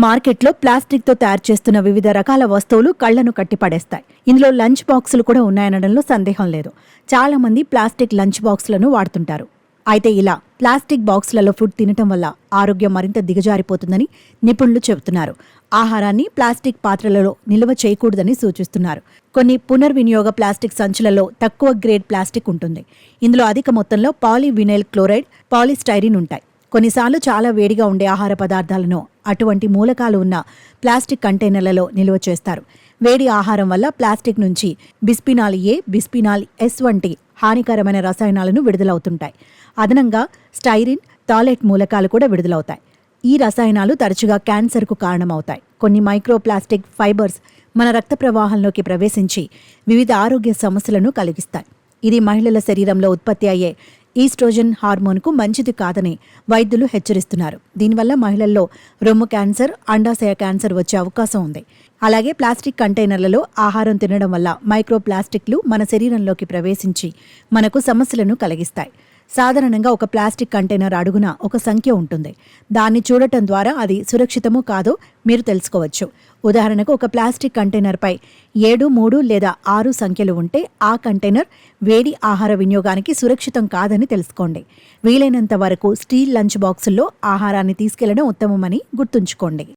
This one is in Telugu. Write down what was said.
మార్కెట్లో ప్లాస్టిక్తో తయారు చేస్తున్న వివిధ రకాల వస్తువులు కళ్లను కట్టిపడేస్తాయి. ఇందులో లంచ్ బాక్సులు కూడా ఉన్నాయనడంలో సందేహం లేదు. చాలా మంది ప్లాస్టిక్ లంచ్ బాక్సులను వాడుతుంటారు. అయితే ఇలా ప్లాస్టిక్ బాక్సులలో ఫుడ్ తినటం వల్ల ఆరోగ్యం మరింత దిగజారిపోతుందని నిపుణులు చెబుతున్నారు. ఆహారాన్ని ప్లాస్టిక్ పాత్రలలో నిల్వ చేయకూడదని సూచిస్తున్నారు. కొన్ని పునర్వినియోగ ప్లాస్టిక్ సంచులలో తక్కువ గ్రేడ్ ప్లాస్టిక్ ఉంటుంది. ఇందులో అధిక మొత్తంలో పాలీవినైల్ క్లోరైడ్, పాలిస్టైరిన్ ఉంటాయి. కొన్నిసార్లు చాలా వేడిగా ఉండే ఆహార పదార్థాలను అటువంటి మూలకాలు ఉన్న ప్లాస్టిక్ కంటైనర్లలో నిల్వ చేస్తారు. వేడి ఆహారం వల్ల ప్లాస్టిక్ నుంచి బిస్పినాల్ ఏ, బిస్పినాల్ ఎస్ వంటి హానికరమైన రసాయనాలను విడుదలవుతుంటాయి. అదనంగా స్టైరిన్, థాలెట్ మూలకాలు కూడా విడుదలవుతాయి. ఈ రసాయనాలు తరచుగా క్యాన్సర్కు కారణమవుతాయి. కొన్ని మైక్రోప్లాస్టిక్ ఫైబర్స్ మన రక్త ప్రవాహంలోకి ప్రవేశించి వివిధ ఆరోగ్య సమస్యలను కలిగిస్తాయి. ఇది మహిళల శరీరంలో ఉత్పత్తి అయ్యే ఈస్ట్రోజన్ హార్మోన్కు మంచిది కాదని వైద్యులు హెచ్చరిస్తున్నారు. దీనివల్ల మహిళల్లో రొమ్ము క్యాన్సర్, అండాశయ క్యాన్సర్ వచ్చే అవకాశం ఉంది. అలాగే ప్లాస్టిక్ కంటైనర్లలో ఆహారం తినడం వల్ల మైక్రోప్లాస్టిక్లు మన శరీరంలోకి ప్రవేశించి మనకు సమస్యలను కలిగిస్తాయి. సాధారణంగా ఒక ప్లాస్టిక్ కంటైనర్ అడుగున ఒక సంఖ్య ఉంటుంది. దాన్ని చూడటం ద్వారా అది సురక్షితమో కాదో మీరు తెలుసుకోవచ్చు. ఉదాహరణకు ఒక ప్లాస్టిక్ కంటైనర్పై 7, 3 లేదా 6 సంఖ్యలు ఉంటే ఆ కంటైనర్ వేడి ఆహార వినియోగానికి సురక్షితం కాదని తెలుసుకోండి. వీలైనంత వరకు స్టీల్ లంచ్ బాక్సుల్లో ఆహారాన్ని తీసుకెళ్లడం ఉత్తమమని గుర్తుంచుకోండి.